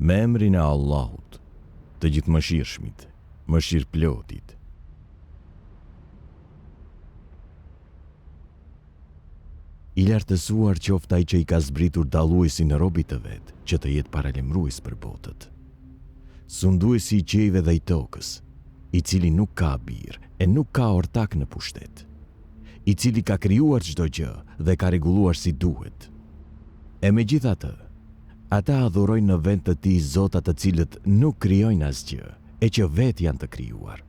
Me emrin e Allahut, të gjithëmëshirshmit, mëshirëplotit. I lartësuar qoftë ai që i ka zbritur dalluesin e robit të vet, që të jetë paralemrues për botët. Sunduesi i qiejve dhe i tokës, i cili nuk ka birë e nuk ka ortak në pushtet, i cili ka krijuar çdo gjë dhe ka rregulluar si duhet. E megjithatë, ata adhurojnë në vend të tij zota të cilët nuk krijojnë asgjë, e që vetë janë të krijuar,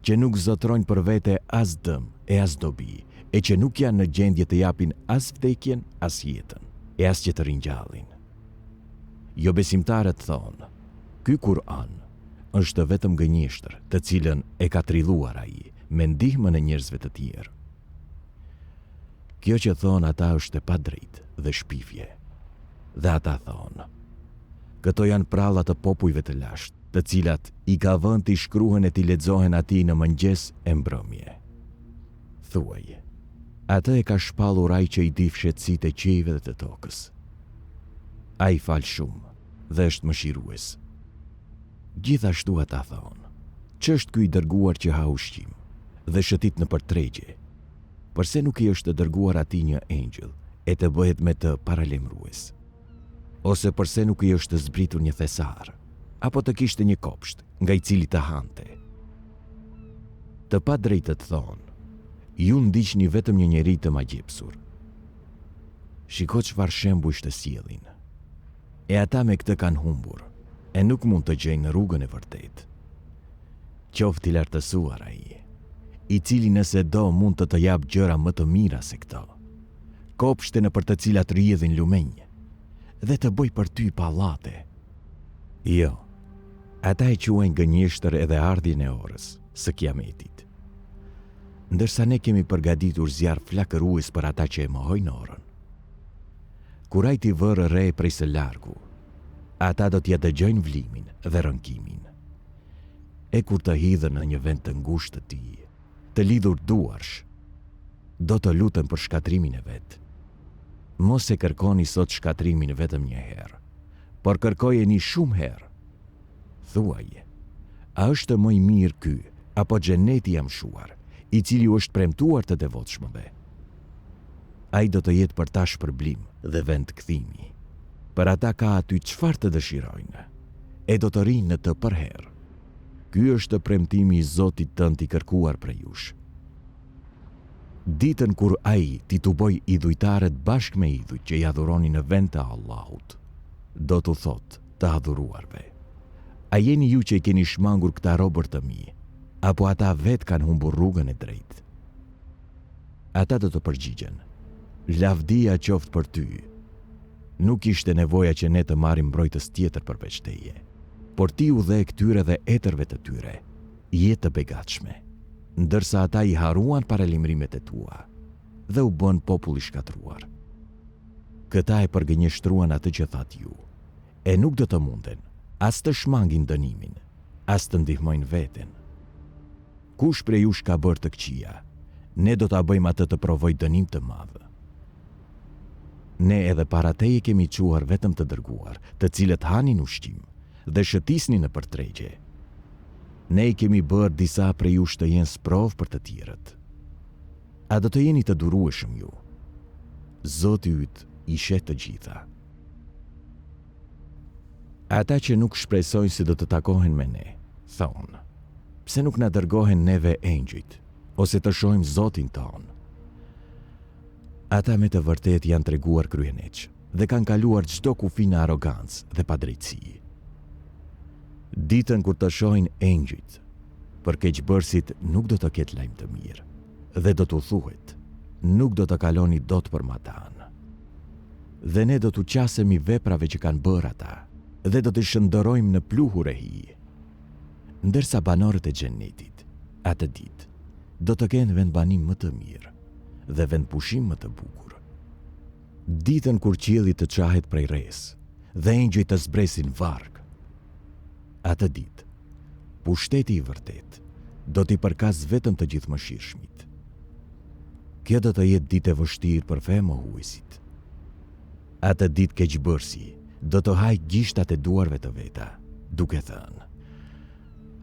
që nuk zotrojnë për vete as dëm e as dobi, e që nuk janë në gjendje të japin as vdekjen, as jetën, e as që të ringjallin. Jo besimtarët thonë, ky Kur'an është vetëm gënjeshtër, të cilën e ka trilluar ai me ndihmën e njerëzve të tjerë. Kjo që thonë ata është e padrejtë dhe shpifje. Dhe ata thonë, këto janë prallat të popujve të lashtë, të cilat i ka vënë t'i shkruhen e t'i lexohen atij në mëngjes e mbrëmje. Thuaj, atë e ka shpallur ai që i di fshehtësitë e qiejve dhe të tokës. Ai fal shumë dhe është mëshirues. Gjithashtu ata thonë, ç'është ky i dërguar që ha ushqim dhe shëtit në përtregje? Përse nuk i është dërguar atij një engjëll e të bëhet me të paralemrues? Ose përse nuk i është zbritur një thesar, apo të kishte një kopsht nga i cili të hante? Të padrejtët thonë, ju ndiqni vetëm një njeri të magjepsur. Shiko çfarë shembuj të sjellin. E ata me këtë kanë humbur, e nuk mund të gjejnë rrugën e vërtetë. Qoftë i lartësuar ai, i cili nëse do mund të jap gjëra më të mira se këto, kopshte në për të cilat rrjedhin lumenj, dhe të bëj për ty pallate. Jo, ata e quajnë gënjeshtër edhe ardhjen e orës së kiametit. Ndërsa ne kemi përgatitur zjarr flakërues për ata që e mohojnë orën. Kur ai t'i vërë re prej së largu, ata do t'ja dëgjojnë vlimin dhe rënkimin. E kur të hidhen në një vend të ngushtë të tij, të lidhur duarsh, do të luten për shkatrimin e vet. Mos e kërkoni sot shkatrimin vetëm një herë, por kërkojeni shumë herë. Thuaj, a është më i mirë ky apo xheneti i mshuar, i cili u është premtuar të devotshmëve? Ai do të jetë për ta shpërblim dhe vend kthimi. Për ata ka aty çfarë të dëshirojnë, e do të rinë në të përherë. Ky është premtimi i Zotit tënd i kërkuar prej jush. Ditën kur ai ti tuboj idhujtarët bashkë me idhujt që i adhuroni në vend të Allahut, do t'u thotë të adhuruarve, a jeni ju që i keni shmangur këta robër të mi, apo ata vetë kanë humbur rrugën e drejtë? Ata do të përgjigjen, lavdia qoftë për ty. Nuk ishte nevoja që ne të marrim mbrojtës tjetër përveç teje, por ti u dhe këtyre dhe etërve të tyre, jetë të begatshme, ndërsa ata i haruan paralimrimet e tua dhe u bën popull i shkatruar. Këta e përgënjeshtruan atë që thatë ju, e nuk do të munden as të shmangin dënimin, as të ndihmojnë veten. Kush prej jush ka bërë të këqija, ne do ta bëjmë atë të provoj dënim të madh. Ne edhe para teje kemi quar vetëm të dërguar, të cilët hanin ushqim dhe shëtisnin në përtregje. Ne i kemi bërë disa prej jush të jenë sprov për të tjerët. A do të jeni të durueshëm ju? Zoti yt i sheh të gjitha. Ata që nuk shpresojnë se do të takohen me ne, thonë, pse nuk na dërgohen neve engjëjt, ose të shohim Zotin ton? Ata me të vërtet janë treguar kryeneq dhe kanë kaluar çdo kufi në arogancë dhe padrejtësi. Ditën kur të shohin engjëjt, për keqbërësit nuk do të ketë lajm të mirë, dhe do t'u thuhet, nuk do të kaloni dot për matan. Dhe ne do t'u qasemi veprave që kanë bërë ata, dhe do të shëndërojmë në pluhur e hije. Ndërsa banorët e xhenetit, atë ditë, do të kenë vendbanim më të mirë dhe vend pushim më të bukur. Ditën kur qielli të çahet prej rres dhe engjëjt të zbresin varg, atë ditë, pushteti i vërtet do t'i përkas vetëm të gjithëmëshirshmit. Kjo do të jetë ditë e vështirë për fe mohuesit. Atë ditë keqbërësi do të haj gishtat e duarve të veta, duke thënë: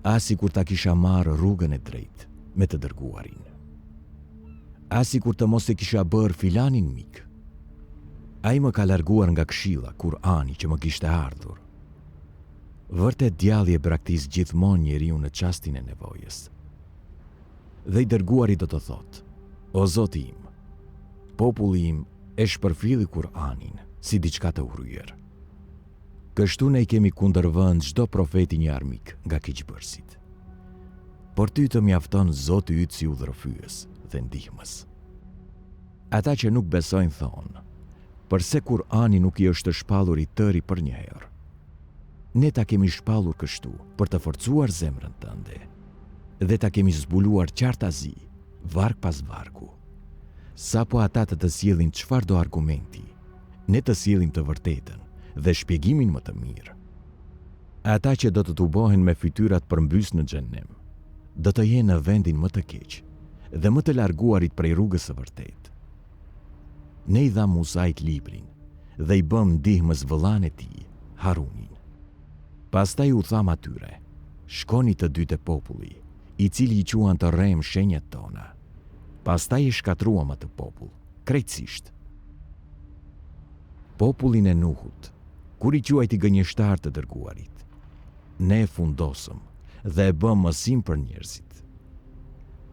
"Asi kur ta kisha marrë rrugën e drejtë me të dërguarin. Asi kur të mos e kisha bërë filanin mik. Ai më ka larguar nga këshilla Kur'ani që më kishte ardhur." Vërtet djalli e braktis gjithmonë njeriu në çastin e nevojës. Dhe i dërguari do të thotë: "O Zoti im, populli im e shpërfilli Kur'anin si diçka të urryer." Kështu ne i kemi kundërvënë çdo profeti një armik nga keqbërësit. Por ty të mjafton Zoti yt si udhërfyes dhe ndihmës. Ata që nuk besojnë thonë: "Përse Kur'ani nuk i është shpallur i tëri për një herë?" Ne ta kemi shpallur kështu për të forcuar zemrën tënde dhe ta kemi zbuluar qartazi, varg pas vargu. Sapo ata të sjellin çfarëdo argumenti, ne të sjellim të vërtetën dhe shpjegimin më të mirë. Ata që do të tubohen me fytyrat përmbys në xhenem, do të jenë në vendin më të keq dhe më të larguarit prej rrugës së vërtetë. Ne i dha Musait librin dhe i bëm ndihmës vëllain e tij, Harunin. Pastaj u tham atyre: "Shkoni të dy te populli, i cili i quan të rrem shenjat tona." Pastaj i shkatruam atë popull, krejtësisht. Popullin e Nuhut, kur i quajti gënjeshtar të dërguarit, ne e fundosëm dhe e bëm mësim për njerëzit.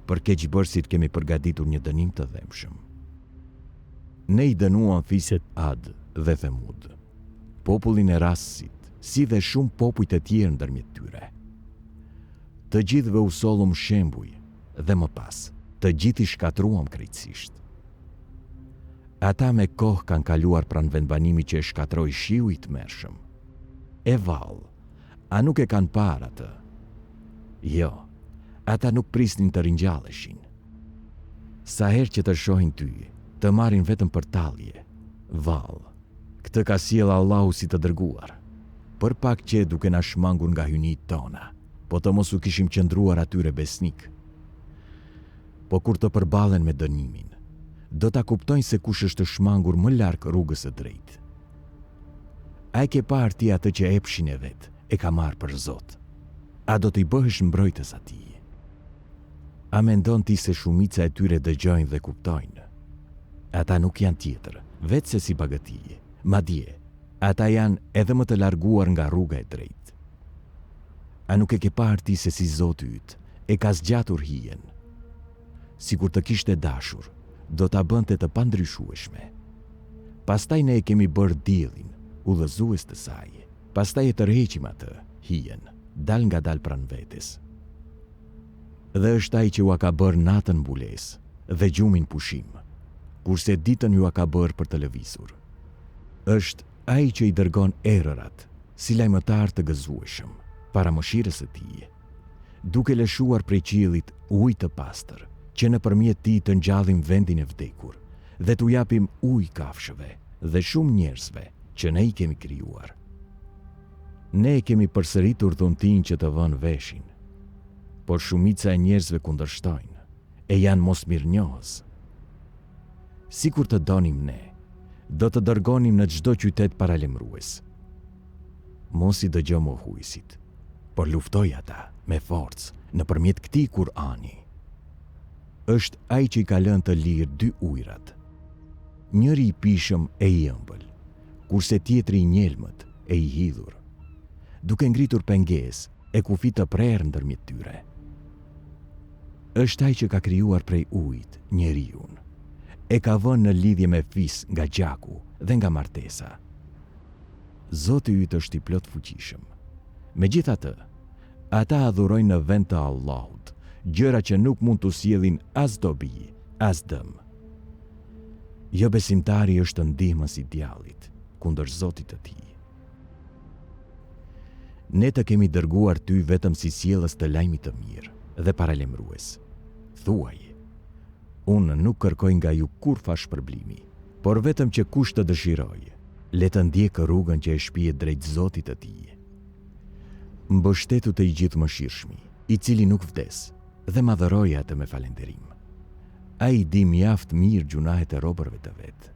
Për keqbërësit kemi përgatitur një dënim të dhemshëm. Ne i dënuam fiset Ad dhe Themud, popullin e Rasit, si dhe shumë popuj të tjerë ndërmjet tyre. Të gjithëve u sollum shembuj dhe më pas, të gjithë i shkatruam krejtësisht. Ata me kohë kanë kaluar pranë vendbanimit që e shkatroi shiu i tmerrshëm. E vallë, a nuk e kanë parë atë? Jo, ata nuk prisnin të ringjalleshin. Sa herë që të shohin ty, të marrin vetëm për tallje. Vallë, këtë ka sjell Allahu si të dërguar. Për pak që duke na shmangur nga hynit tona, po të mos u kishim qëndruar atyre besnik. Po kur të përballen me dënimin, do ta kuptojnë se kush është shmangur më larg rrugës së drejtë. A e ke parë ti atë që epshin e vet e ka marrë për Zot? A do t'i bëhesh mbrojtës atij? A mendon ti se shumica e tyre dëgjojnë dhe kuptojnë? Ata nuk janë tjetër, vetë se si bagëti, madje ata janë edhe më të larguar nga rruga e drejtë. A nuk e ke parë ti se si Zoti yt e ka zgjatur hijen? Sikur të kishte dashur, do ta bënte të pandryshueshme. Pastaj ne e kemi bërë diellin, udhëzues të saj. Pastaj e tërheqim atë, hijen, dal nga dal pranë vetes. Dhe është ai që ua ka bërë natën mbulesë dhe gjumin pushim, kurse ditën ju a ka bërë për të lëvizur. Është ai që i dërgon erërat, si lajmëtar të gëzueshëm, para mëshirës së tij, duke lëshuar prej qiellit ujë të pastër, që nëpërmjet tij të ngjallim vendin e vdekur dhe t'u japim ujë kafshëve dhe shumë njerëzve që ne i kemi krijuar. Ne e kemi përsëritur dhuntin që të vënë veshin, por shumica e njerëzve kundërshtojnë e janë mosmirnjohës. Sikur të donim ne, do të dërgonim në çdo qytet paralemrues. Mos i dëgjo mohuesit, por luftoj ata me forcë nëpërmjet këtij Kur'ani. Është ai që i ka lënë të lirë dy ujrat, njëri i pishëm e i ëmbël, kurse tjetri i njelmët e i hidhur, duke ngritur pengesë e kufi të prerë ndërmjet tyre. Është ai që ka krijuar prej ujit njeriun, e ka vënë në lidhje me fis nga gjaku dhe nga martesa. Zoti yt është i plot fuqishëm. Megjithatë, ata adhurojnë në vend të Allahut gjëra që nuk mund t'u sjellin as dobi, as dëm. Jo besimtari është ndihmës i djallit kundër Zotit të tij. Ne të kemi dërguar ty vetëm si sjellës të lajmit të mirë dhe paralemrues. Thuaj: unë nuk kërkoj nga ju kurrë shpërblimi, por vetëm që kush të dëshiroj, le të ndjekë rrugën që e shpihet drejt Zotit të tij. Mbështetu te i gjithëmëshirshmi, i cili nuk vdes, dhe madhëroj atë me falënderim. Ai di mjaft mirë gjunahet e robërve të vet.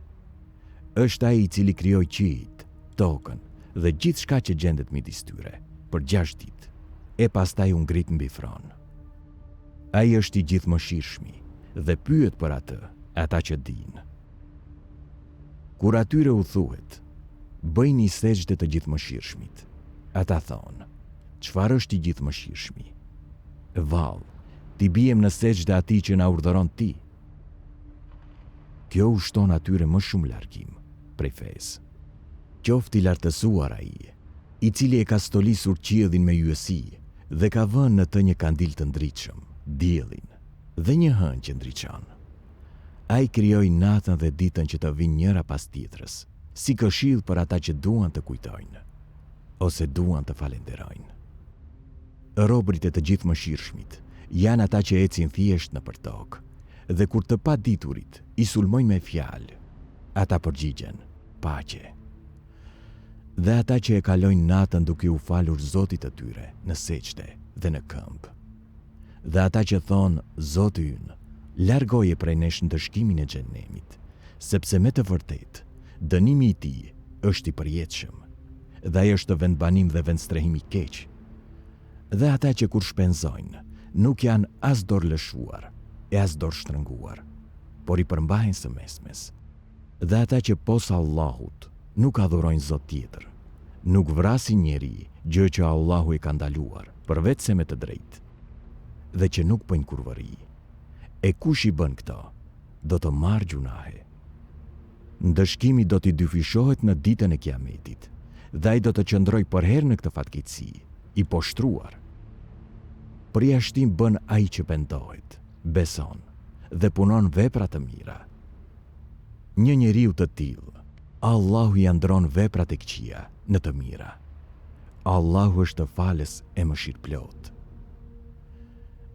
Është ai i cili krijoi qiejt, tokën dhe gjithë shka që gjendet midis tyre, për 6 ditë, e pastaj u ngrit mbi fron. Ai është i gjithëmëshirshmi dhe pyet për atë, ata që dinë. Kur atyre u thuhet, bëjni sejdë të gjithëmëshirshmit, ata thonë, çfarë është i gjithëmëshirshmi? Vallë, ti bijem në sejdë atij që na urdhëron ti. Kjo u shton atyre më shumë largim prej fesë. Qoftë i lartësuar ai, i cili e ka stolisur qiellin me yjesi dhe ka vënë në të një kandil të ndritshëm, diellin, dhe një hënë që ndriçon. Ai krijoi natën dhe ditën që të vinë njëra pas tjetrës, si këshill për ata që duan të kujtojnë ose duan të falenderojnë. Robërit e të gjithëmëshirshmit janë ata që ecin thjesht nëpër tokë, dhe kur të paditurit i sulmojnë me fjalë, ata përgjigjen paqe. Dhe ata që e kalojnë natën duke u falur Zotit të tyre në seçte dhe në këmbë. Dhe ata që thonë, Zoti ynë, largoje prej nesh ndëshkimin e xhenemit, sepse me të vërtetë dënimi i tij është i përjetshëm, dhe ai është vendbanim dhe vendstrehim i keq. Dhe ata që kur shpenzojnë, nuk janë as dorë lëshuar, e as dorë shtrënguar, por i përmbahen së mesmes. Dhe ata që posa Allahut nuk adhurojnë Zot tjetër, nuk vrasin njeri, gjë që Allahu e ka ndaluar, përveç se me të drejtë, dhe që nuk bëjnë kurvëri. E kush i bën këto, do të marrë gjunahe. Ndëshkimi do t'i dyfishohet në ditën e Kiametit, dhe ai do të qëndroj përherë në këtë fatkeqësi, i poshtruar. Përjashtim bën ai që pendohet, beson dhe punon vepra të mira. Një njeriu të tillë, Allahu i ndron veprat e këqija në të mira. Allahu është falës e mëshirëplot.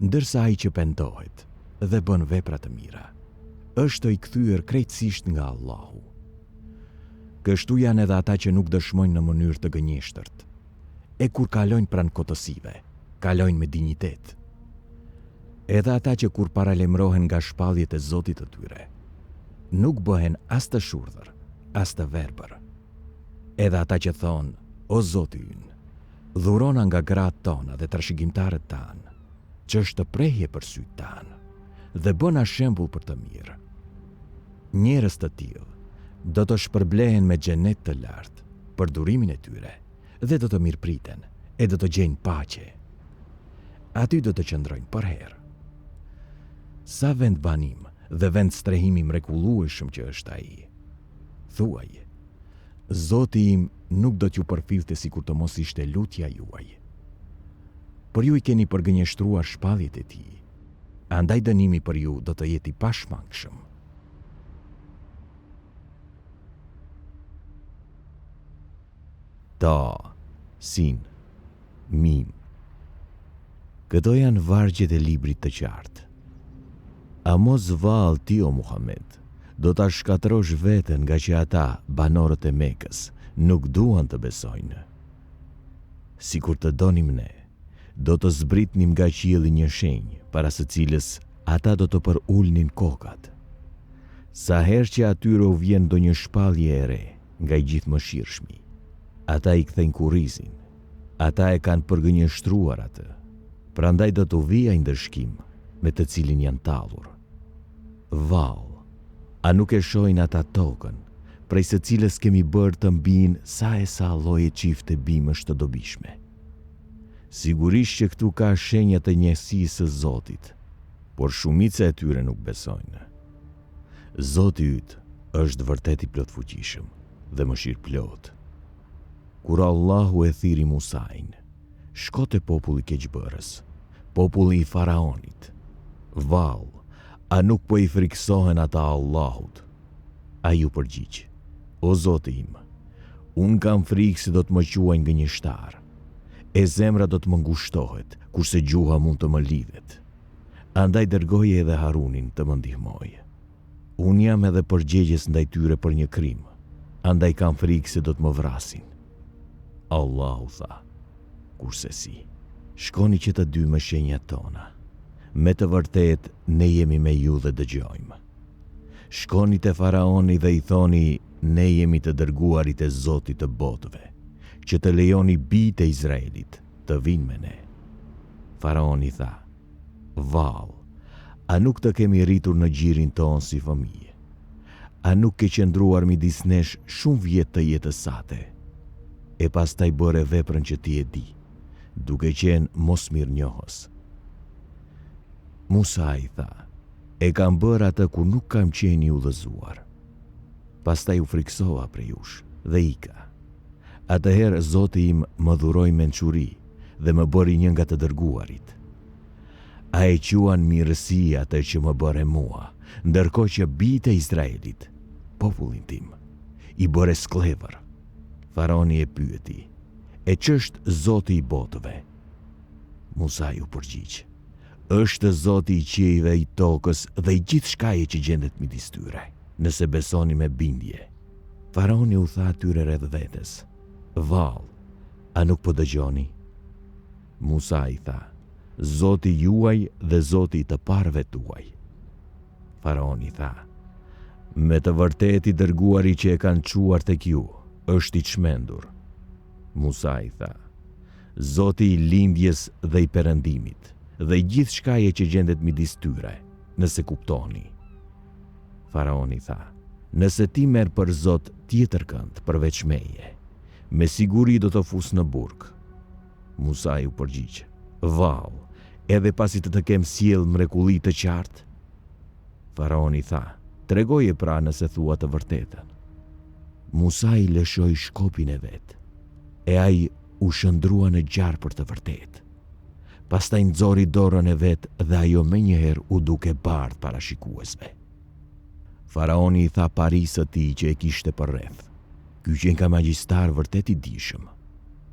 Ndërsa ai që pendohet dhe bën vepra të mira, është i kthyer krejtësisht nga Allahu. Kështu janë edhe ata që nuk dëshmojnë në mënyrë të gënjeshtërt, e kur kalojnë pranë kotësive, kalojnë me dinjitet. Edhe ata që kur paralemrohen nga shpalljet e Zotit të tyre, nuk bëhen as të shurdhër, as të verbër. Edhe ata që thonë, o Zoti ynë, dhurona nga gratë tona dhe trashëgimtarët tanë, që është të prehje për sytë tanë, dhe bëna shembull për të mirë. Njerëz të tillë do të shpërblehen me xhenet të lartë për durimin e tyre, dhe do të mirëpriten e do të gjejnë paqe. Aty do të qëndrojnë përherë. Sa vendbanim dhe vendstrehimi mrekullueshëm që është ai. Thuaj, Zoti im nuk do t'ju përfillte sikur të mos ishte lutja juaj. Por ju i keni përgënjeshtruar shpalljet e tij, andaj dënimi për ju do të jetë i pashmangshëm. Ta, sin, mim. Këto janë vargjet e librit të qartë. A mos vallë ti, o Muhammed, do ta shkatrosh veten nga që ata, banorët e Mekës, nuk duan të besojnë. Sikur të donim ne, do të zbritnim nga qielli një shenjë, para së cilës ata do të përulnin kokat. Sa herë që atyre u vjen ndonjë shpallje e re nga i gjithëmëshirshmi, ata i kthejnë kurrizin, ata e kanë përgënjeshtruar atë, prandaj do të vijë ndëshkim me të cilin janë tallur. Vallë, a nuk e shohin ata tokën, prej së cilës kemi bërë të mbijnë sa e sa lloje çifte bimësh të dobishme. Sigurisht që këtu ka shenja të njësisë së Zotit, por shumica e tyre nuk besojnë. Zoti yt është vërtet i plotfuqishëm dhe mëshirëplot. Kur Allahu e thiri Musain, shko te populli keqbërës, populli i Faraonit. Vallë, a nuk po i friksohen ata Allahut? A ju përgjigj, o Zoti im, unë kam frikë se do të më quajnë gënjeshtar, e zemra do të më ngushtohet, kurse gjuha mund të më lidhet. Andaj dërgoje edhe Harunin të më ndihmojë. Unë jam edhe përgjegjës ndaj tyre për një krim, andaj kam frikë se do të më vrasin. Allahu tha, kurse si, shkoni që të dy me shenjat tona. Me të vërtet, ne jemi me ju dhe dëgjojmë. Shkoni te Faraoni dhe i thoni, ne jemi të dërguarit e Zotit të botëve, që të lejoni bijtë e Izraelit të vinë me ne. Faraoni tha, val, a nuk të kemi rritur në gjirin tonë si fëmijë? A nuk ke qëndruar midis nesh shumë vjet të jetës sate? E pastaj bëre veprën që ti e di, duke qenë mos mirënjohës. Musa i tha, e kam bërë atë ku nuk kam qenë i udhëzuar. Pastaj u friksova prej jush dhe ika. Atëherë Zoti im më dhuroi mençuri dhe më bëri një nga të dërguarit. A e quan mirësi atë që më bëre mua, ndërkohë që bijtë e Izraelit, popullin tim, i bëre sklevër. Faraoni e pyeti, e ç'është Zoti i botëve? Musa ju përgjigj, është Zoti i qiejve, i tokës dhe i gjithë shkaje që gjendet midis tyre, nëse besoni me bindje. Faraoni u tha atyre rreth vetes, val, a nuk po dëgjoni? Musa i tha, Zoti juaj dhe Zoti i të parëve tuaj. Faraoni tha, me të vërtetë i dërguari që e kanë çuar tek ju është i çmendur. Musa i tha, Zoti i lindjes dhe i perëndimit dhe i gjithë shkaje që gjendet midis tyre, nëse kuptoni. Faraoni tha, nëse ti merr për Zot tjetër kënd përveç meje, me siguri do të fus në burg. Musa ju përgjigj, val, edhe pasi të kem sjell mrekulli të qartë? Faraoni tha, tregoje pra nëse thua të vërtetën. Musa i lëshoi shkopin e vet, e ai u shëndrua në gjarë për të vërtetë. Pastaj nxori dorën e vet dhe ajo menjëherë u duke bardh para shikuesve. Faraoni i tha parisë së tij që e kishte përreth, ky që nga magjistar vërtet i dishëm.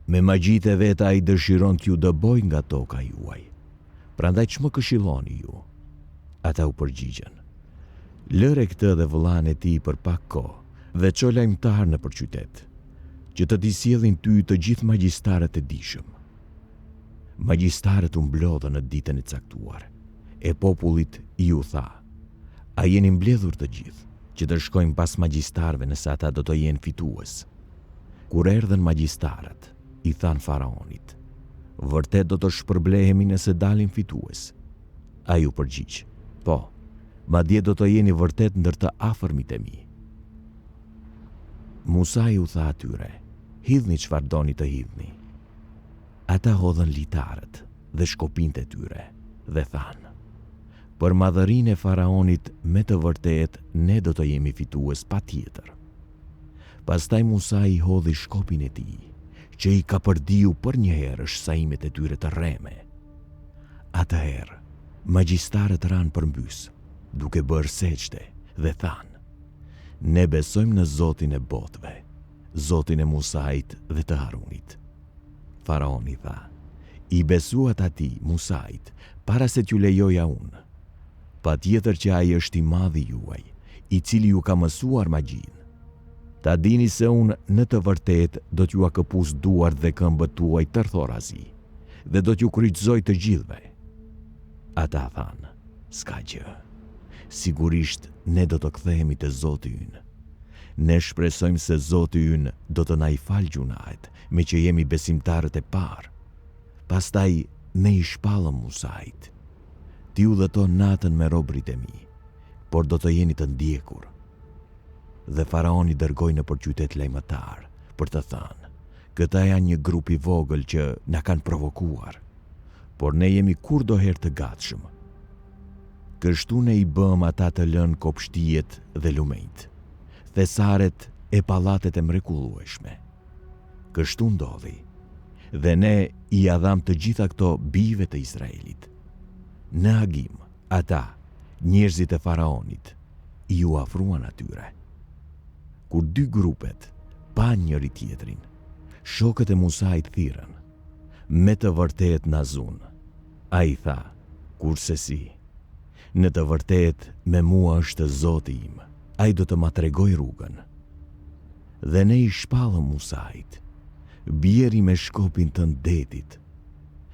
Me magjitë e vet ai dëshiron t'ju dëboj nga toka juaj. Prandaj ç'më këshilloni ju? Ata u përgjigjen, lëre këtë dhe vëllain e tij për pak kohë dhe ço lajmtar nëpër qytet, që të t'i sjellin ty të gjithë magjistarët e dishëm. Magjistarët u mblodhën në ditën e caktuar, e popullit ju tha, a jeni mbledhur të gjithë, që të shkojmë pas magjistarëve nëse ata do të jenë fitues? Kur erdhën magjistarët, i than Faraonit, vërtet do të shpërblehemi nëse dalim fitues? Ai u përgjigj, po, madje do të jeni vërtet ndër të afërmit e mi. Musa u tha atyre, hidhni çfarë doni të hidhni. Ata hodhën litarët dhe shkopinjtë e tyre dhe thanë, për madhërinë e Faraonit me të vërtet ne do të jemi fitues patjetër. Pastaj Musa i hodhi shkopin e tij, që i ka përdiu për një herë shsaimet e tyre të rreme. Atëherë, magjistarët ranë përmbys, duke bërë seçte dhe thanë, ne besojmë në Zotin e botëve, Zotin e Musait dhe të Harunit. Faraoni tha, i besuat atij Musait para se t'ju lejoja unë. Patjetër që ai është i madhi juaj, i cili ju ka mësuar magjinë. Ta dini se unë në të vërtet do t'ju akëpus duart dhe këmbët tuaj tërthorazi dhe do t'ju kryqëzoj të gjithve. Ata thanë, s'ka gjë, sigurisht ne do të kthehemi te Zoti ynë. Ne shpresojmë se Zoti ynë do të na i falë gjunahet, me që jemi besimtarët e parë. Pastaj ne i shpallëm Musait, ti udhëton natën me robrit e mi, por do të jeni të ndjekur. Dhe Faraoni dërgoi nëpër qytet lajmëtar për të thënë, këta janë një grup i vogël që na kanë provokuar, por ne jemi kurdoherë të gatshëm. Kështu ne i bëm ata të lënë kopshtijet dhe lumenjt, thesaret e pallatet e mrekullueshme. Kështu ndodhi, dhe ne i adham të gjitha këto bijve të Izraelit. Në agim, ata, njerëzit e Faraonit, i u afruan atyre. Kur dy grupet pan njëri tjetrin, shokët e Musait thirrën, me të vërtet na zun. Ai tha, kurse si, në të vërtet me mua është Zoti im, ai do të ma tregoj rrugën. Dhe ne i shpallëm Musait, bjeri me shkopin të detit.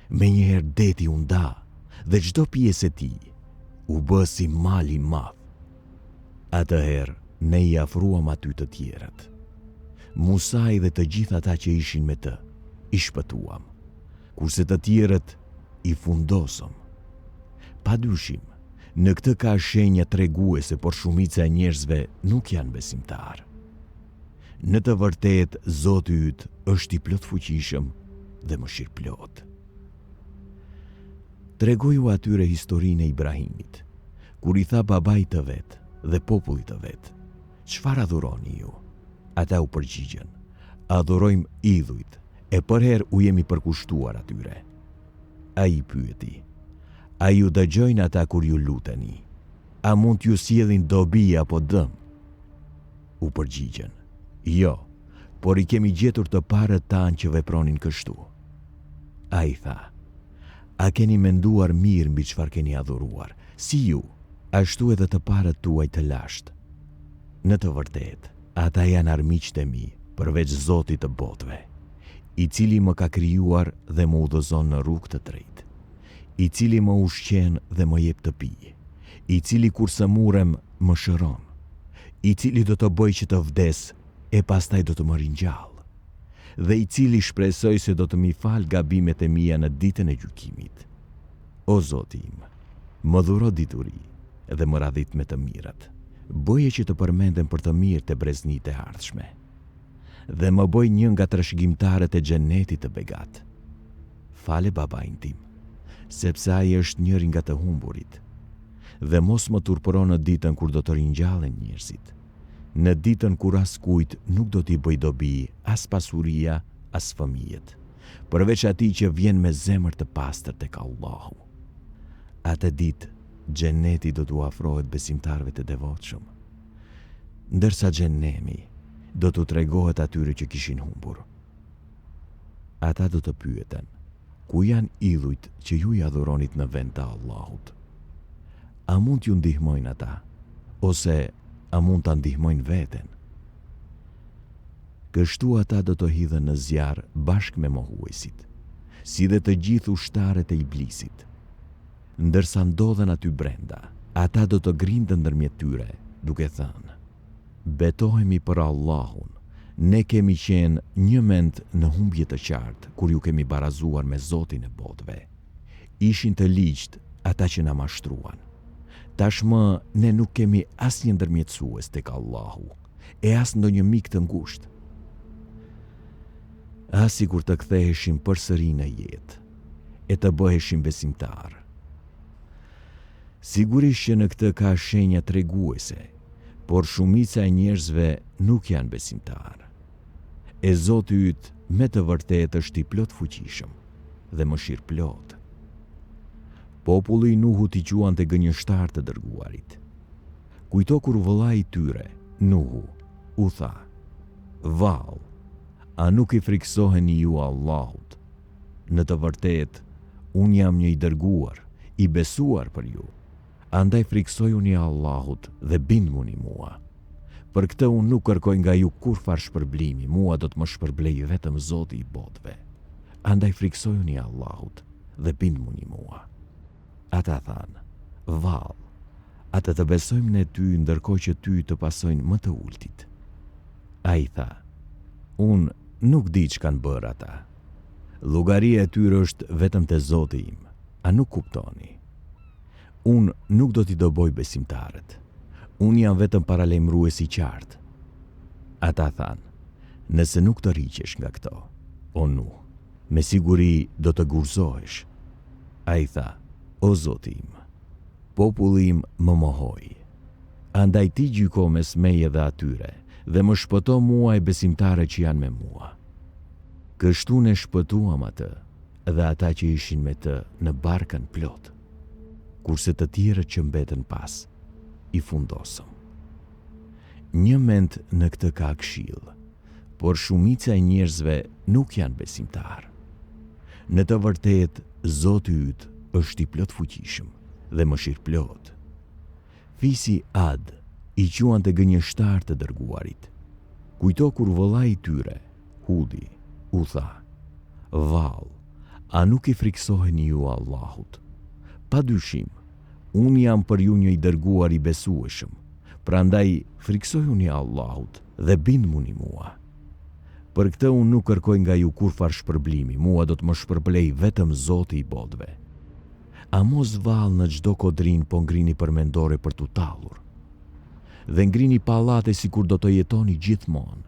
Me njëherë deti u nda dhe çdo pjesë e tij u bë si mal i madh. Atëherë ne i afruam aty të tjerët. Musai dhe të gjithë ata që ishin me të, i shpëtuam, kurse të tjerët i fundosëm. Pa dyshim, në këtë ka shenja treguese, por shumica e njerëzve nuk janë besimtarë. Në të vërtet, Zoti yt është i plot fuqishëm dhe mëshirëplot. Tregoju atyre historinë e Ibrahimit, kur i tha babait të vet dhe popullit të vet: "Çfarë adhuroni ju?" Ata u përgjigjen: "Adhurojmë idhujt." E përherë u jemi përkushtuar atyre. Ai pyeti: "A ju dëgjojnë ata kur ju luteni? A mund t'ju sjellin dobi apo dëm?" U përgjigjen: "Jo, por i kemi gjetur të parët tanë që vepronin kështu." Ai tha: "A keni menduar mirë mbi çfarë keni adhuruar? Si ju, ashtu edhe të parët tuaj të lashtë. Në të vërtetë, ata janë armiqtë e mi, përveç Zotit të botëve, i cili më ka krijuar dhe më udhëzon në rrugë të drejtë, i cili më ushqen dhe më jep të pijë, i cili kur sëmurem më shëron, i cili do të bëj që të vdes e pastaj do të më ringjall, dhe i cili shpresoj se do të mi fal gabimet e mia në ditën e gjykimit. O Zoti im, më dhuro dituri dhe më radhit me të mirat. Bëje që të përmendem për të mirë të breznitë e ardhshme, dhe më bëj një nga trashëgimtarët e xhenetit të begat. Fale babain tim, sepse ai është njëri nga të humburit, dhe mos më turpëro në ditën kur do të ringjallen njerëzit, në ditën kur as kujt nuk do t'i bëj dobi as pasuria, as fëmijët, përveç atij që vjen me zemër të pastër tek Allahu. Atë ditë xheneti do t'u afrohet besimtarëve të devotshëm, ndërsa xhenemi do t'u tregohet atyre që kishin humbur. Ata do të pyeten: ku janë idhujt që ju i adhuronit në vend të Allahut? A mund t'ju ndihmojnë ata, ose a mund ta ndihmojnë veten? Kështu ata do të hidhen në zjarr bashkë me mohuesit, si dhe të gjithë ushtarët e iblisit. Ndërsa ndodhen aty brenda, ata do të grindën ndërmjet tyre, duke thënë: betohemi për Allahun, ne kemi qenë një mend në humbje të qartë kur ju kemi barazuar me Zotin e botëve. Ishin të ligjt ata që na mashtruan. Tashmë ne nuk kemi asnjë ndërmjetësues tek Allahu, e as ndonjë mik të ngushtë. Asi kur të ktheheshim përsëri në jetë e të bëheshim besimtar. Sigurisht që në këtë ka shenja treguese, por shumica e njerëzve nuk janë besimtar. E Zoti yt me të vërtetë është i plot fuqishëm dhe mëshirëplot. Populli i Nuhut i quante gënjeshtar të dërguarit. Kujto kur vëllai i tyre, Nuhu, u tha: "Vall, a nuk i friksoheni ju Allahut? Në të vërtetë, unë jam një i dërguar, i besuar për ju. Andaj friksojuni Allahut dhe binduni mua. Për këtë unë nuk kërkoj nga ju kurfar shpërblimi, mua do të më shpërblej vetëm Zoti i botëve. Andaj friksojuni Allahut dhe binduni mua." Ata thanë: "Vall, atë të besojmë ne ty ndërkohë që ty të pasojnë më të ultit." Ai tha: "Unë nuk di që kanë bërë ata. Llogaria e tyre është vetëm te Zoti im, a nuk kuptoni? Unë nuk do t'i doboj besimtarët. Unë jam vetëm paralajmërues i qartë." Ata thanë: "Nëse nuk të riqesh nga këto, o Nuh, me siguri do të gurzohesh." Ai tha: "O Zoti im, populli im më mohoi. Andaj ti gjyko mes meje dhe atyre dhe më shpëto mua e besimtare që janë me mua." Kështu ne shpëtuam atë dhe ata që ishin me të në barkën plot, kurse të tjerët që mbetën pas i fundosëm. Një mend në këtë ka këshill, por shumica e njerëzve nuk janë besimtar. Në të vërtetë, Zoti yt është i plot fuqishëm dhe mëshirëplot. Fisi Ad i quante gënjeshtar të dërguarit. Kujto kur vëllai i tyre, Hudi, u tha: "Vall, a nuk i friksoheni ju Allahut? Pa dyshim, unë jam për ju një i dërguar i besueshëm, prandaj friksojuni Allahut dhe bindmuni mua." Për këtë unë nuk kërkoj nga ju kurfar shpërblimi, mua do të më shpërblej vetëm Zoti i botëve. A mos vallë në çdo kodrin po ngrini përmendore për t'u tallur. Dhe ngrini pallate sikur do të jetoni gjithmonë.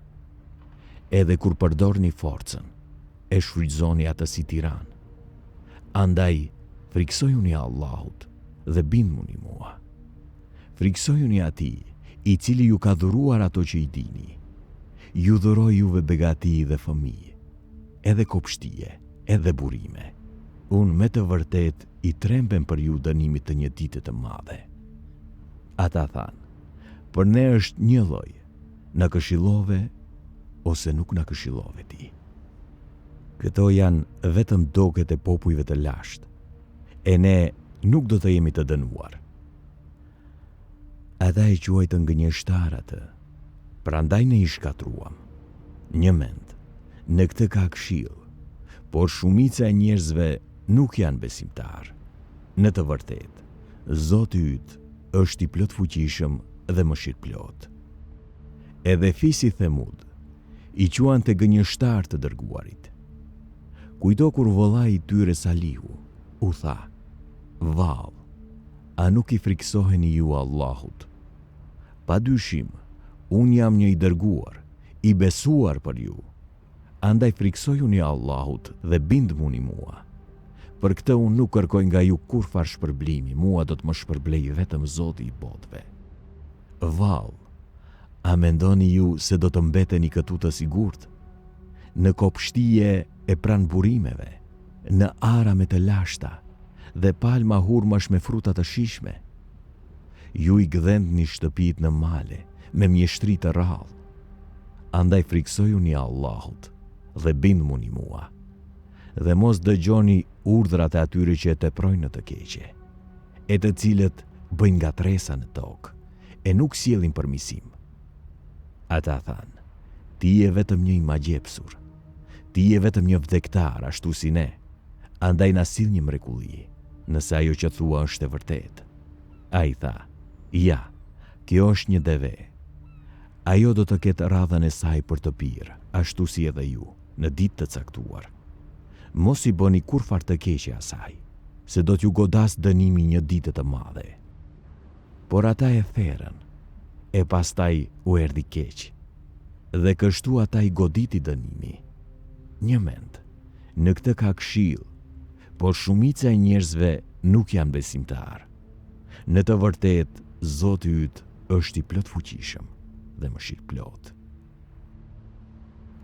Edhe kur përdorni forcën, e shfrytëzoni atë si tiran. Andaj, friksojuni Allahut dhe binduni mua. Friksojuni atij, i cili ju ka dhuruar ato që i dini. Ju dhuroj juve begati dhe fëmijë, edhe kopshtije, edhe burime. Unë me të vërtet i trembem për ju dënimit të një dite të madhe. Ata thanë, për ne është një lloj, na këshillove ose nuk na këshillove ti. Këto janë vetëm doket e popujve të lashtë, e ne nuk do të jemi të dënuar. Ata e quajtën gënjeshtar atë, prandaj ne i shkatruam. Një mend, në këtë ka këshill, por shumica e njerëzve nuk janë besimtar. Në të vërtetë, Zoti yt është i plot fuqishëm dhe mëshirëplot. Edhe fisi Themud i quante gënjeshtar të dërguarit. Kujto kur vëllai i tyre Salihu u tha: "Vallë, a nuk i friksoheni ju Allahut? Padyshim, unë jam një i dërguar, i besuar për ju. Andaj friksojuni Allahut dhe bindmuni mua. Për këtë unë nuk kërkoj nga ju kurfar shpërblimi, mua do të më shpërblej vetëm Zoti i botëve. Vallë, a mendoni ju se do të mbeteni këtu të sigurt? Në kopshtije e pranë burimeve, në ara me të lashta dhe palma hurmash me fruta të shishme. Ju i gdhendni shtëpit në male, me mjeshtri të rrallë. Andaj friksojuni Allahut dhe bindmuni mua. Dhe mos dëgjoni urdhrat e atyre që e teprojnë në të keqe, e të cilët bëjnë gatresa në tokë, e nuk sjellin përmirësim." Ata thanë, "Ti je vetëm një i magjepsur, ti je vetëm një vdektar ashtu si ne, andaj na sill një mrekulli, nëse ajo që thua është e vërtetë." Ai tha, "Ja, kjo është një deve. Ajo do të ketë radhën e saj për të pirë, ashtu si edhe ju, në ditë të caktuar. Mos i bëni kurfar të keqe asaj, se do t'ju godas dënimi një ditë të madhe." Por ata e therrën, e pastaj u erdhi keq, dhe kështu ata i goditi dënimi. Një mend, në këtë ka këshill, por shumica e njerëzve nuk janë besimtar. Në të vërtetë, Zoti yt është i plot fuqishëm dhe mëshirëplot.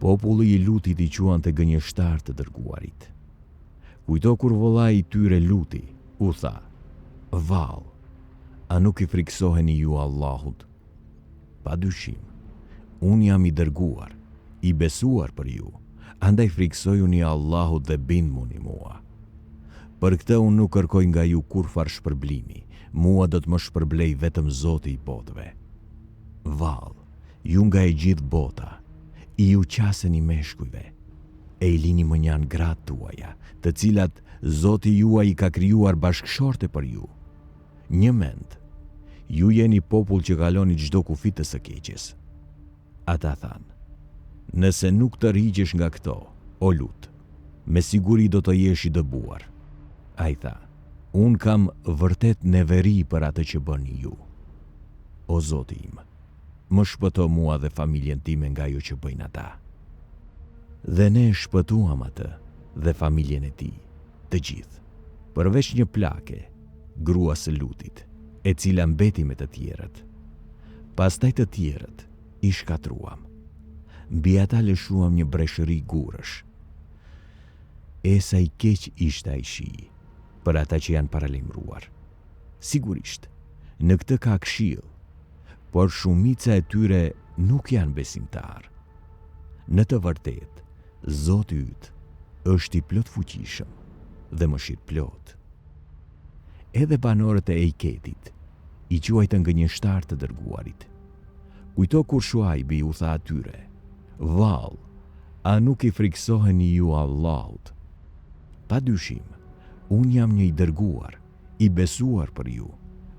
Populli i Lutit i quante gënjeshtar të dërguarit. Kujto kur vëllai i tyre Luti u tha, "Vallë, a nuk i friksoheni ju Allahut? Padyshim, unë jam i dërguar, i besuar për ju, andaj friksojuni Allahut dhe bindmuni mua. Për këtë unë nuk kërkoj nga ju kurfar shpërblimi, mua do të më shpërblej vetëm Zoti i botëve. Vallë, ju nga e gjithë bota, i ju qaseni meshkujve, e i lini mënjan gratë tuaja, të cilat Zoti juaj i ka krijuar bashkëshorte për ju. Një mend, ju jeni popull që kaloni çdo kufi të së keqes." Ata thanë, "Nëse nuk të rigjesh nga këto, o Lut, me siguri do të jesh i dëbuar." Ai tha, "Unë kam vërtet neveri për atë që bëni ju. O Zoti im, më shpëto mua dhe familjen time nga ajo që bëjnë ata." Dhe ne shpëtuam atë dhe familjen e tij, të gjithë, përveç një plake, grua së Lutit, e cila mbeti me të tjerët. Pastaj të tjerët i shkatruam. Mbi ata lëshuam një breshëri gurësh. E sa i keq ishte ai shi për ata që janë paralajmëruar. Sigurisht, në këtë ka këshill, por shumica e tyre nuk janë besimtar. Në të vërtetë, Zoti yt është i plot fuqishëm dhe mëshirëplot. Edhe banorët e Ejketit i quajtën gënjeshtar të dërguarit. Kujto kur Shuaibi u tha atyre, "Vallë, a nuk i friksoheni ju Allahut? Padyshim, unë jam një i dërguar, i besuar për ju,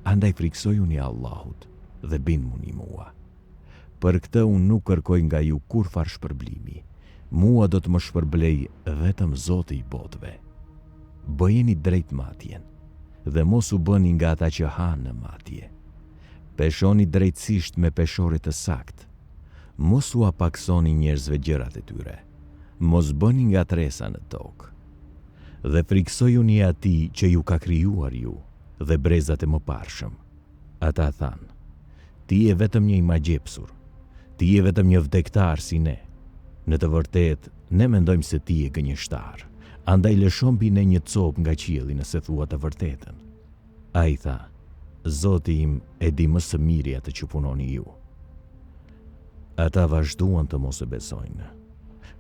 andaj friksojuni Allahut dhe bindmuni mua. Për këtë unë nuk kërkoj nga ju kurfar shpërblimi, mua do të më shpërblej vetëm Zoti i botëve. Bëjeni drejt matjen dhe mos u bëni nga ata që hanë në matje. Peshoni drejtësisht me peshore të sakt. Mos u apaksoni njerëzve gjërat e tyre. Mos bëni nga tresa në tokë. Dhe friksojuni atij që ju ka krijuar ju dhe brezat e mëparshëm. Ata thanë: ti je vetëm një imagjepsur. Ti je vetëm një vdektar si ne. Në të vërtetë, ne mendojmë se ti je gënjeshtar. Andaj lëshon mbi ne një copë nga qielli nëse thua të vërtetën. Ai tha: Zoti im e di më së miri atë që punoni ju. Ata vazhduan të mos e besojnë.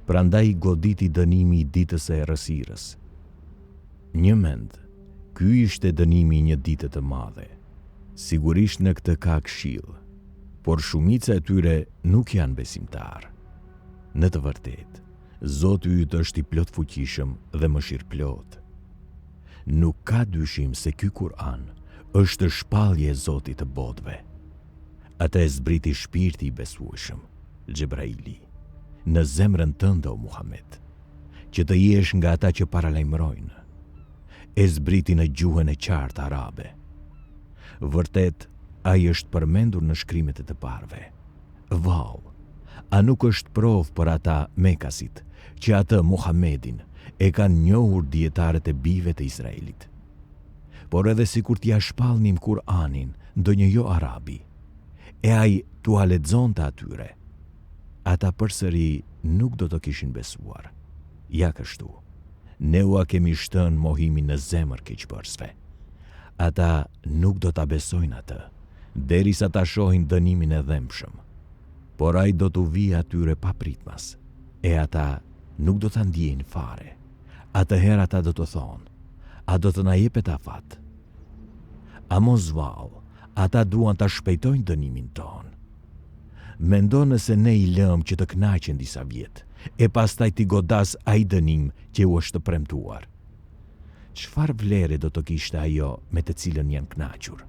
Prandaj goditi dënimi i ditës së errësirës. Një mend, ky ishte dënimi i një dite të madhe. Sigurisht në këtë ka këshill, por shumica e tyre nuk janë besimtar. Në të vërtetë, Zoti yt është i plot fuqishëm dhe mëshirëplot. Nuk ka dyshim se ky Kur'an është shpallje e Zotit të botëve. Atë e zbriti shpirti i besueshëm, Xhebraili, në zemrën tënde o Muhammed, që të jesh nga ata që paralajmërojnë. E zbriti në gjuhën e qartë arabe. Vërtet, ai është përmendur në shkrimet e të parëve. Vallë, a nuk është provë për ata Mekasit, që atë Muhammedin e kanë njohur dietarët e bijve të Izraelit. Por edhe sikur t'ia shpallnim Kur'anin ndonjë jo arabi, e ai t'ua lexonte atyre, ata përsëri nuk do të kishin besuar. Ja kështu, ne ua kemi shtënë mohimin në zemër keqbërësve. Ata nuk do ta besojnë atë, derisa ta shohin dënimin e dhëmshëm. Por ai do t'u vijë atyre papritmas, e ata nuk do ta ndjejnë fare. Atëherë ata do të thonë: a do të na jepet afat? A mos vallë, ata duan ta shpejtojnë dënimin ton. Mendo nëse ne i lëm që të kënaqen disa vjet, e pastaj t'i godas ai dënim që u është premtuar. Çfarë vlere do të kishte ajo me të cilën janë kënaqur?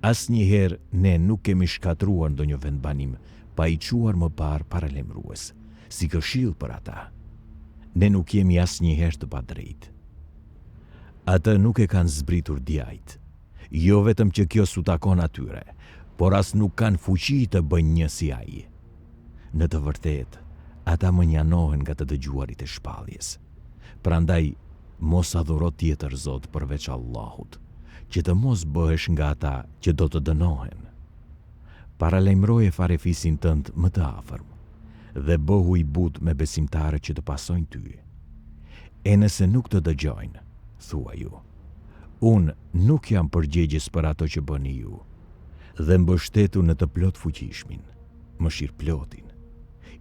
Asnjëherë ne nuk kemi shkatruar ndonjë vendbanim pa i quar më parë paralajmërues, si këshill për ata. Ne nuk jemi asnjëherë të padrejtë. Atë nuk e kanë zbritur djajt. Jo vetëm që kjo s'u takon atyre, por as nuk kanë fuqi të bëjnë një si ai. Në të vërtetë, ata më njanohen nga të dëgjuarit e shpalljes. Prandaj, mos adhuro tjetër Zot përveç Allahut, që të mos bëhesh nga ata që do të dënohen. Paralajmëroje farefisin tënd më të afërm dhe bëhu i but me besimtarët që të pasojnë ty. E nëse nuk të dëgjojnë, thua ju: unë nuk jam përgjegjës për ato që bëni ju, dhe mbështetu në të plot fuqishmin, mëshirëplotin,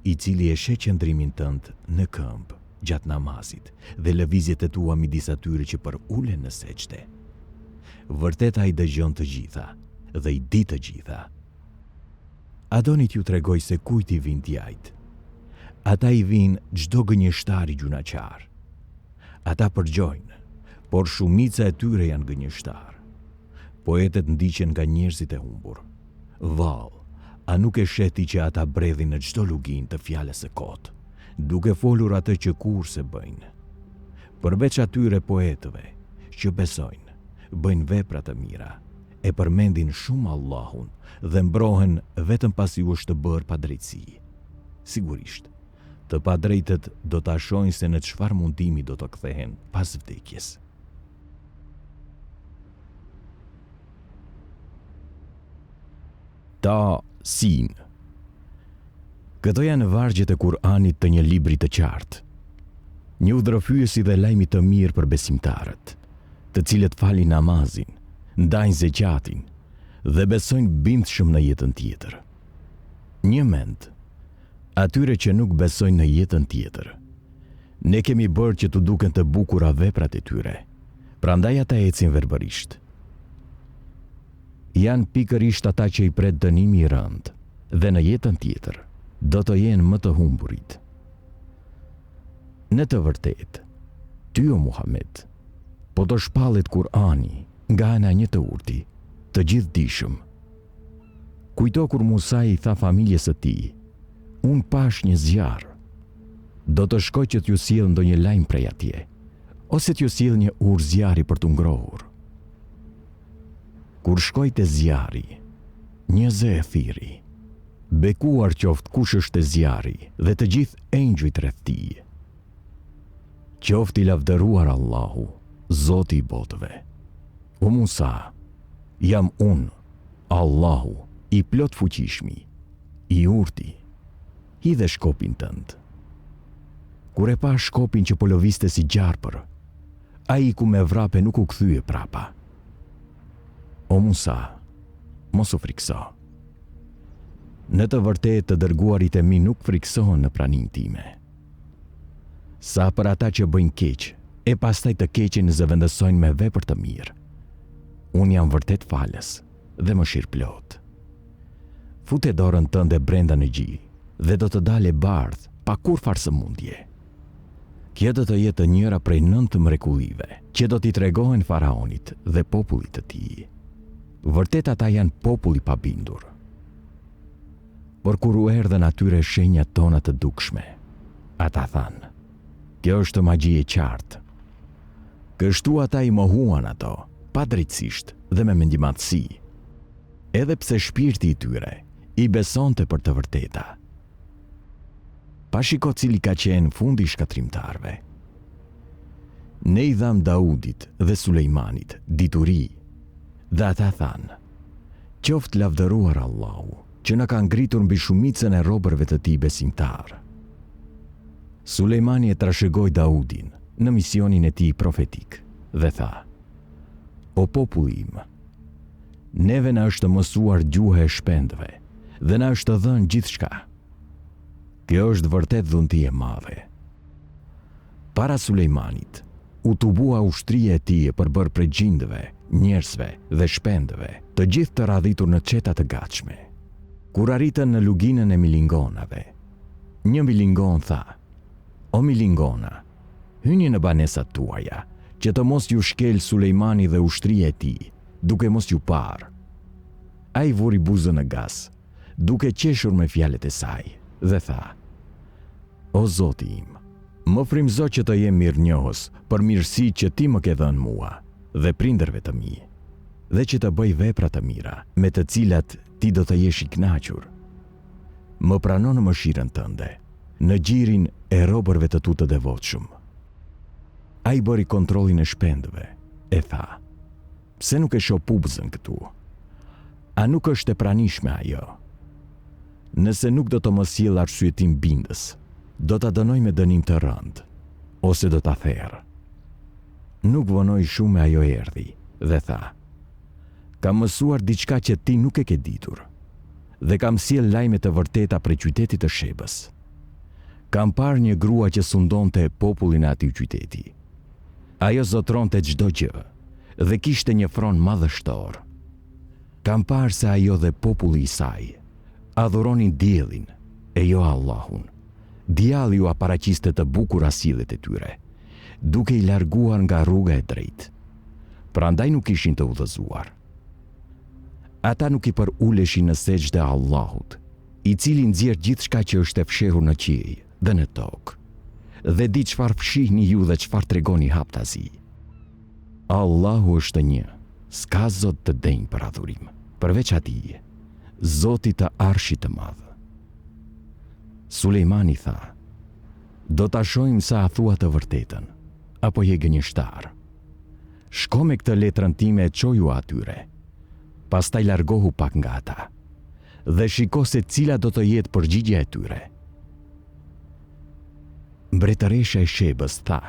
i cili e sheh qëndrimin tënd në këmbë gjatë namazit dhe lëvizjet e tua midis atyre që për ulen në seçte. Vërtet ai dëgjon të gjitha dhe i di të gjitha. A doni t'ju tregoj se kujt i vin djajt? Ata i vin çdo gënjeshtar i gjunaqar. Ata përgjojnë, por shumica e tyre janë gënjeshtar. Poetet ndiqen nga njerëzit e humbur. Vallë, a nuk e sheti që ata bredhin në çdo lugin të fjalës së kot, duke folur atë që kurse bëjnë. Përveç atyre poetëve që besojnë, bëjnë vepra të mira, e përmendin shumë Allahun dhe mbrohen vetëm pasi u është bërë pa drejtësi. Sigurisht, të padrejtët do ta shohin se në çfarë mundimi do të kthehen pas vdekjes. Ta sin. Këto janë vargjet e Kur'anit të një libri të qartë, një udhërofyesi dhe lajmi të mirë për besimtarët, të cilët falin namazin, ndajnë zeqatin dhe besojnë bindshëm në jetën tjetër. Një mend, atyre që nuk besojnë në jetën tjetër, ne kemi bërë që t'u duken të bukura veprat e tyre, prandaj ata ecin verbërisht. Janë pikërisht ata që i pret dënimi i rënd, dhe në jetën tjetër do të jenë më të humburit. Në të vërtetë, ty o Muhammed, po të shpallet Kur'ani nga ana një të urti, të gjithdijshëm. Kujto kur Musa i tha familjes së tij: unë pash një zjarr, Do të shkoj që t'ju sjell ndonjë lajm prej atje, ose t'ju sjell një urë zjarri për t'u ngrohur. Kur shkoj te zjarri, një zë e thiri. Bekuar qoftë kush është te zjarri dhe të gjithë engjujt rreth tij. Qoftë i lavdëruar Allahu, Zoti i botëve. O Musa, jam unë, Allahu, i plot fuqishmi, i urti, hidhe shkopin tënd. Kur e pa shkopin që po lëviste si gjarpër, ai ku me vrape nuk u kthye prapa. O Musa, mos u frikso. Në të vërtetë të dërguarit e mi nuk friksohen në praninë time. Sa për ata që bëjnë keq, e pastaj të keqin zëvendësojnë me vepër të mirë. Unë jam vërtet falës dhe mëshirëplot. Fute dorën tënde brenda në gjij dhe do të dalë e bardhë pa kur farë sëmundje. Kjo do të jetë njëra prej 9 mrekullive që do t'i tregohen faraonit dhe popullit të tij. Vërtet ata janë popull i pabindur. Por kur u erdhën atyre shenjat tona të dukshme, ata thanë, kjo është magji e qartë. Kështu ata i mohuan ato, pa drejtësisht dhe me mendimatësi, edhe pse shpirti i tyre i besonte për të vërteta. Pa shiko cili ka qenë fundi i shkatrimtarve. Ne i dham Daudit dhe Sulejmanit dituri, dhe ata thanë, qoftë lavdëruar Allahu, që na ka ngritur mbi shumicën e robërve të tij besimtar. Sulejmani e trashëgoi Daudin në misionin e tij profetik dhe tha: O populli im, neve na është mësuar gjuha e shpendëve dhe na është dhënë gjithçka. Kjo është vërtet dhunti e madhe. Para Sulejmanit u tubua ushtria e tij për bërë prej gjindëve, njerëzve dhe shpendëve, të gjithë të radhitur në qeta të gatshme. Kur arritën në luginën e milingonave, një milingon tha: O milingona, hyni në banesat tuaja, që të mos ju shkel Sulejmani dhe ushtria e tij, duke mos ju parë. Ai vuri buzën në gas, duke qeshur me fjalët e saj, dhe tha: O Zoti im, më frymëzo që të jem mirënjohës për mirësitë që ti më ke dhënë mua dhe prindërve të mi, dhe që të bëj vepra të mira, me të cilat ti do të jesh i kënaqur. Më prano në mëshirën tënde, në gjirin e robërve të tu të devotshëm. Ai bëri kontrollin e shpendëve, e tha: Pse nuk e shoh pubzën këtu? A nuk është e pranishme ajo? Nëse nuk do të më sjell arsyetim bindës, do ta dënoj me dënim të rënd, ose do ta therr. Nuk vonoi shumë ajo erdhi dhe tha: Kam mësuar diçka që ti nuk e ke ditur, dhe kam sjell lajme të vërteta prej qytetit të Shebës. Kam parë një grua që sundonte popullin e atij qyteti. Ajo zotronte çdo gjë dhe kishte një fron madhështor. Kam parë se ajo dhe populli i saj adhuronin diellin e jo Allahun. Djalli u aparaqiste të bukura sillet e tyre, duke i larguar nga rruga e drejtë. Prandaj nuk ishin të udhëzuar. Ata nuk i përuleshin në sejdë Allahut, i cili nxjerr gjithçka që është e fshehur në qiell dhe në tokë, dhe di çfarë fshihni ju dhe çfarë tregoni haptazi. Allahu është një, s'ka zot të denjë për adhurim, përveç atij, Zotit të Arshit të Madh. Sulejmani tha: Do ta shohim sa a thua të vërtetën, apo je gënjeshtar. Shko me këtë letrën time e çoju atyre. Pastaj largohu pak nga ata dhe shiko se cila do të jetë përgjigjja e tyre. Mbretëresha e Shebës tha: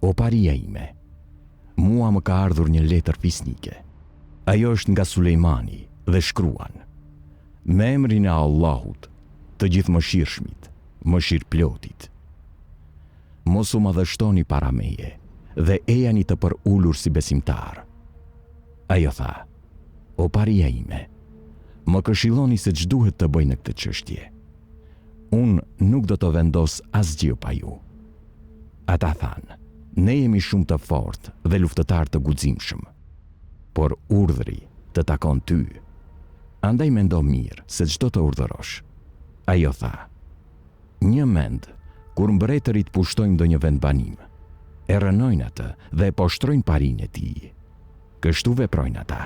O paria ime, mua më ka ardhur një letër fisnike. Ajo është nga Sulejmani dhe shkruan: Me emrin e Allahut, të gjithë mëshirshmit, mëshirëplotit. Mos u madhështoni para meje dhe ejani të përulur si besimtar. Ajo tha: O paria ime, më këshilloni se ç'duhet të bëj në këtë çështje. Unë nuk do të vendos asgjë pa ju. Ata thanë: Ne jemi shumë të fortë dhe luftëtar të guximshëm, por urdhri të takon ty. Andaj mendo mirë se çdo të urdhërosh. Ajo tha: Një mend, Kur mbretërit pushtojnë ndonjë vend banim, e rënojnë atë dhe e poshtrojnë parinë e tij. Kështu veprojnë ata.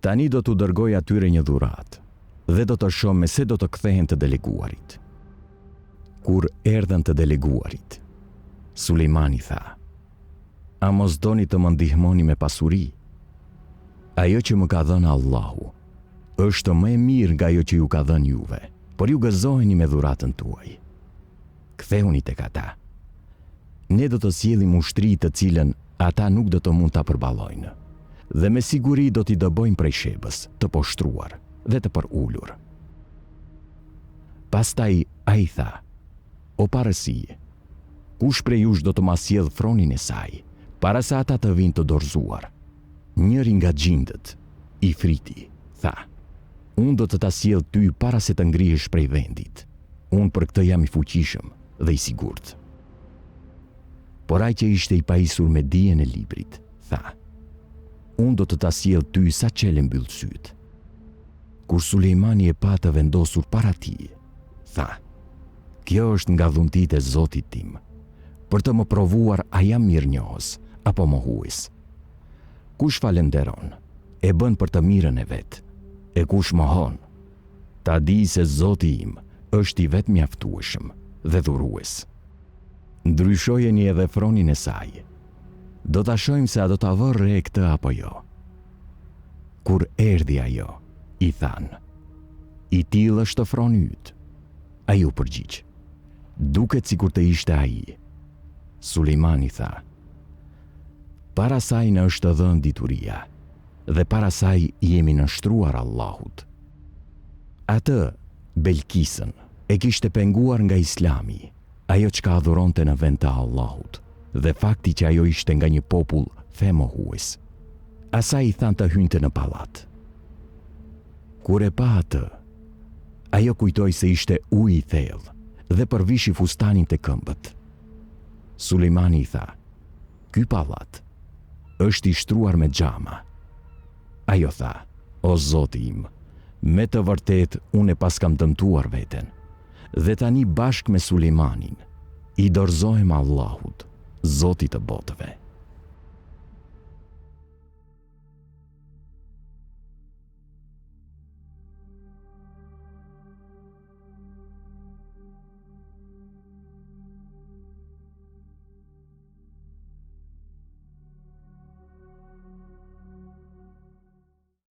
Tani do t'u dërgoj atyre një dhuratë dhe do të shoh me se do të kthehen të deleguarit. Kur erdhën të deleguarit, Sulejmani tha: "A mos doni të më ndihmoni me pasuri? Ajo që më ka dhënë Allahu është më e mirë nga ajo që ju ka dhënë juve, por ju gëzoheni me dhuratën tuaj. Kthehuni tek ata. Ne do të sjellim ushtri të cilën ata nuk do të mund ta përballojnë, dhe me siguri do t'i dëbojnë prej shebës, të poshtruar dhe të përulur." Pastaj ai tha: "O parësi, kush prej jush do të ma sjellë fronin e saj, para se ata të vinë të dorëzuar?" Njëri nga gjindët, i friti, tha: "Unë do të ta sjell ty para se të ngrihesh prej vendit. Unë për këtë jam i fuqishëm dhe i sigurt." Por ai që ishte i pajisur me dijen e librit, tha: "Unë do të ta sjell ty sa qele mbyll syt." Kur Sulejmani e pa të vendosur para tij, tha: "Kjo është nga dhuntit e Zotit tim, për të më provuar a jam mirënjohës apo mohues. Kush falenderon, e bën për të mirën e vet, e kush mohon, ta di se Zoti im është i vetë mjaftueshëm dhe dhurues. Ndryshojeni edhe fronin e saj. Do ta shohim se a do ta vë re këtë apo jo." Kur erdhi ajo, i than: "I tillë është froni yt." Ai u përgjigj: "Duket sikur të ishte ai." Sulejmani tha: "Para saj në është dhënë dituria, dhe para saj jemi nështruar Allahut." Atë, Belkisën, e kishte penguar nga Islami, ajo çka adhuronte në vend të Allahut, dhe fakti që ajo ishte nga një popull femohues. Asaj i than të hynte në pallat. Kur e pa atë, ajo kujtoi se ishte ujë i thellë dhe përvishi fustanin te këmbët. Sulejmani i tha: "Ky pallat është i shtruar me xhama." Ajo tha: "O Zoti im, me të vërtet unë e pas kam dëmtuar veten, dhe tani bashkë me Sulejmanin i dorëzohem Allahut, Zotit të botëve."